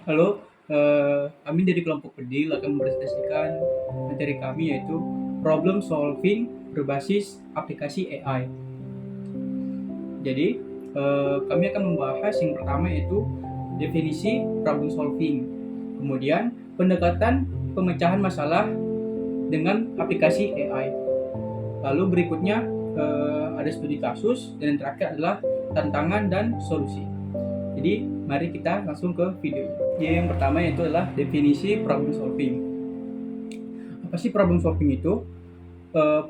Halo, kami dari kelompok Pedil akan mempresentasikan materi kami yaitu problem solving berbasis aplikasi AI. Jadi, kami akan membahas yang pertama yaitu definisi problem solving, kemudian pendekatan pemecahan masalah dengan aplikasi AI. Lalu berikutnya ada studi kasus dan yang terakhir adalah tantangan dan solusi. Jadi, mari kita langsung ke video. Jadi, yang pertama yaitu adalah definisi problem solving. Apa sih problem solving itu?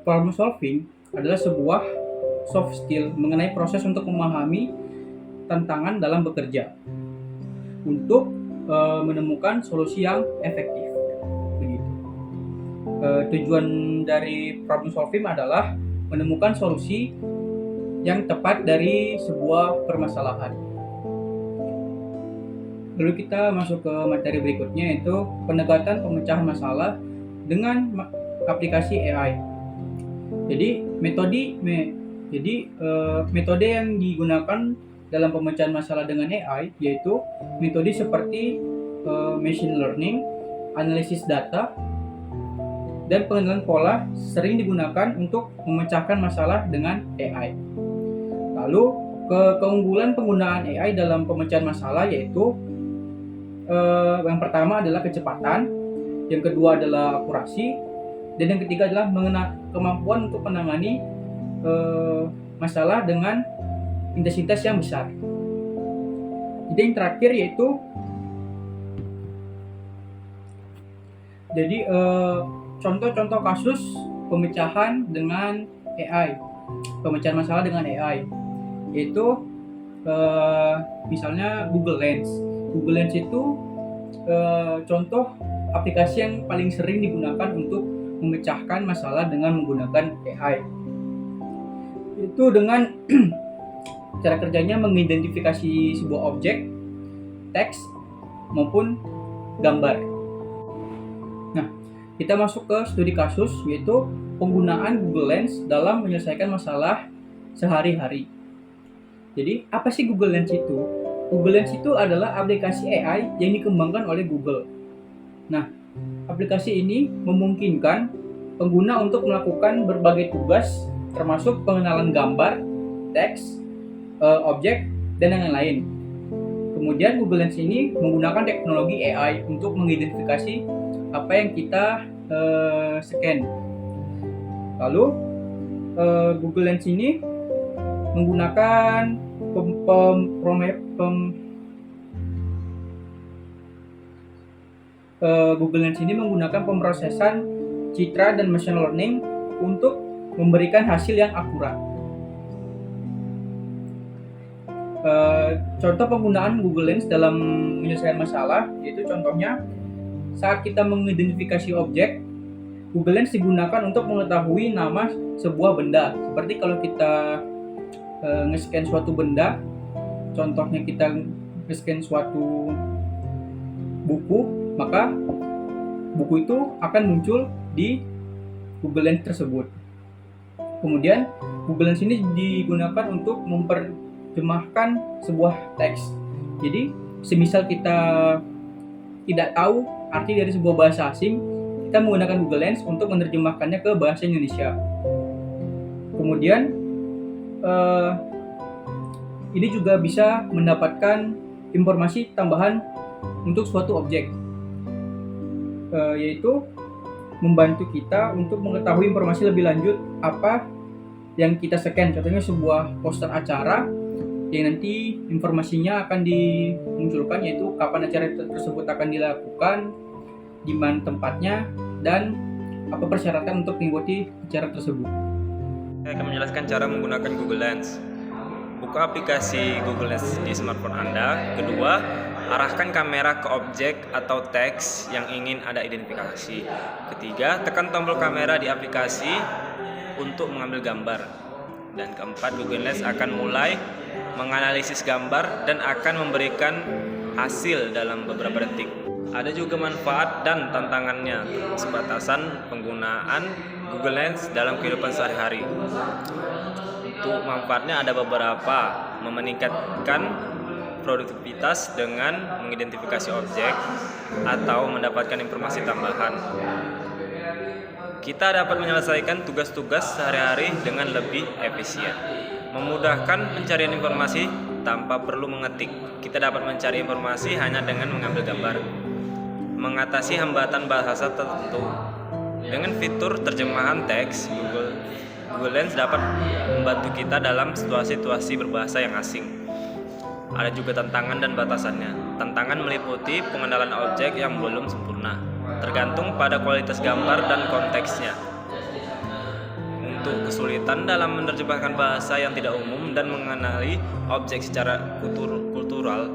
Problem solving adalah sebuah soft skill mengenai proses untuk memahami tantangan dalam bekerja untuk menemukan solusi yang efektif. Begitu. Tujuan dari problem solving adalah menemukan solusi yang tepat dari sebuah permasalahan. Lalu kita masuk ke materi berikutnya yaitu pendekatan pemecahan masalah dengan aplikasi AI. Jadi metode yang digunakan dalam pemecahan masalah dengan AI yaitu metode seperti machine learning, analisis data, dan pengenalan pola sering digunakan untuk memecahkan masalah dengan AI. Lalu keunggulan penggunaan AI dalam pemecahan masalah yaitu yang pertama adalah kecepatan, yang kedua adalah akurasi, dan yang ketiga adalah kemampuan untuk menangani masalah dengan intensitas yang besar. Jadi yang terakhir yaitu contoh-contoh kasus pemecahan dengan AI, pemecahan masalah dengan AI, yaitu misalnya Google Lens. Google Lens itu contoh aplikasi yang paling sering digunakan untuk memecahkan masalah dengan menggunakan AI. Itu dengan cara kerjanya mengidentifikasi sebuah objek, teks, maupun gambar. Nah, kita masuk ke studi kasus yaitu penggunaan Google Lens dalam menyelesaikan masalah sehari-hari. Jadi, apa sih Google Lens itu? Google Lens itu adalah aplikasi AI yang dikembangkan oleh Google. Nah, aplikasi ini memungkinkan pengguna untuk melakukan berbagai tugas termasuk pengenalan gambar, teks, objek, dan yang lain. Kemudian Google Lens ini menggunakan teknologi AI untuk mengidentifikasi apa yang kita scan. Lalu Google Lens ini menggunakan Google Lens ini menggunakan pemrosesan citra dan machine learning untuk memberikan hasil yang akurat. Contoh penggunaan Google Lens dalam menyelesaikan masalah yaitu contohnya saat kita mengidentifikasi objek, Google Lens digunakan untuk mengetahui nama sebuah benda. Seperti kalau kita nge-scan suatu benda, contohnya kita nge-scan suatu buku, maka buku itu akan muncul di Google Lens tersebut. Kemudian Google Lens ini digunakan untuk memperjemahkan sebuah teks. Jadi semisal kita tidak tahu arti dari sebuah bahasa asing, kita menggunakan Google Lens untuk menerjemahkannya ke bahasa Indonesia. Kemudian ini juga bisa mendapatkan informasi tambahan untuk suatu objek, yaitu membantu kita untuk mengetahui informasi lebih lanjut apa yang kita scan. Contohnya sebuah poster acara yang nanti informasinya akan dimunculkan, yaitu kapan acara tersebut akan dilakukan, di mana tempatnya, dan apa persyaratan untuk mengikuti acara tersebut. Saya akan menjelaskan cara menggunakan Google Lens. Buka aplikasi Google Lens di smartphone Anda. Kedua, arahkan kamera ke objek atau teks yang ingin Anda identifikasi. Ketiga, tekan tombol kamera di aplikasi untuk mengambil gambar. Dan keempat, Google Lens akan mulai menganalisis gambar dan akan memberikan hasil dalam beberapa detik. Ada juga manfaat dan tantangannya sebatasan penggunaan Google Lens dalam kehidupan sehari-hari. Untuk manfaatnya ada beberapa, meningkatkan produktivitas dengan mengidentifikasi objek atau mendapatkan informasi tambahan. Kita dapat menyelesaikan tugas-tugas sehari-hari dengan lebih efisien. Memudahkan pencarian informasi tanpa perlu mengetik. Kita dapat mencari informasi hanya dengan mengambil gambar. Mengatasi hambatan bahasa tertentu. Dengan fitur terjemahan teks, Google Lens dapat membantu kita dalam situasi-situasi berbahasa yang asing. Ada juga tantangan dan batasannya. Tantangan meliputi pengenalan objek yang belum sempurna, tergantung pada kualitas gambar dan konteksnya. Untuk kesulitan dalam menerjemahkan bahasa yang tidak umum dan mengenali objek secara kultural,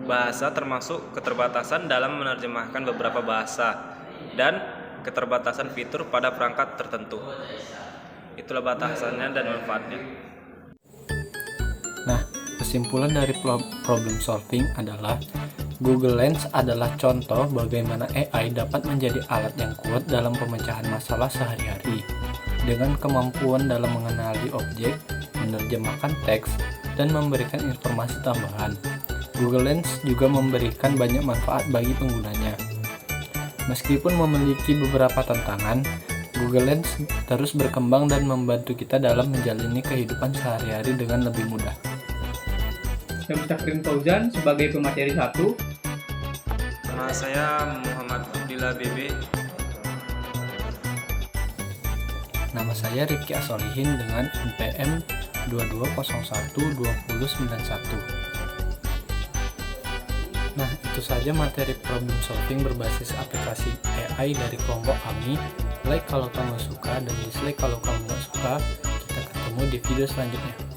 bahasa termasuk keterbatasan dalam menerjemahkan beberapa bahasa dan keterbatasan fitur pada perangkat tertentu. Itulah batasannya dan manfaatnya. Nah, kesimpulan dari problem solving adalah Google Lens adalah contoh bagaimana AI dapat menjadi alat yang kuat dalam pemecahan masalah sehari-hari. Dengan kemampuan dalam mengenali objek, menerjemahkan teks, dan memberikan informasi tambahan, Google Lens juga memberikan banyak manfaat bagi penggunanya. Meskipun memiliki beberapa tantangan, Google Lens terus berkembang dan membantu kita dalam menjalani kehidupan sehari-hari dengan lebih mudah. Saya Mustaqim Fauzan sebagai pemateri 1. Nama saya Muhammad Abdillah BB. Nama saya Rifki Asolihin dengan NPM 22012091. Nah, itu saja materi problem solving berbasis aplikasi AI dari kelompok kami. Like kalau kamu suka dan dislike kalau kamu nggak suka. Kita ketemu di video selanjutnya.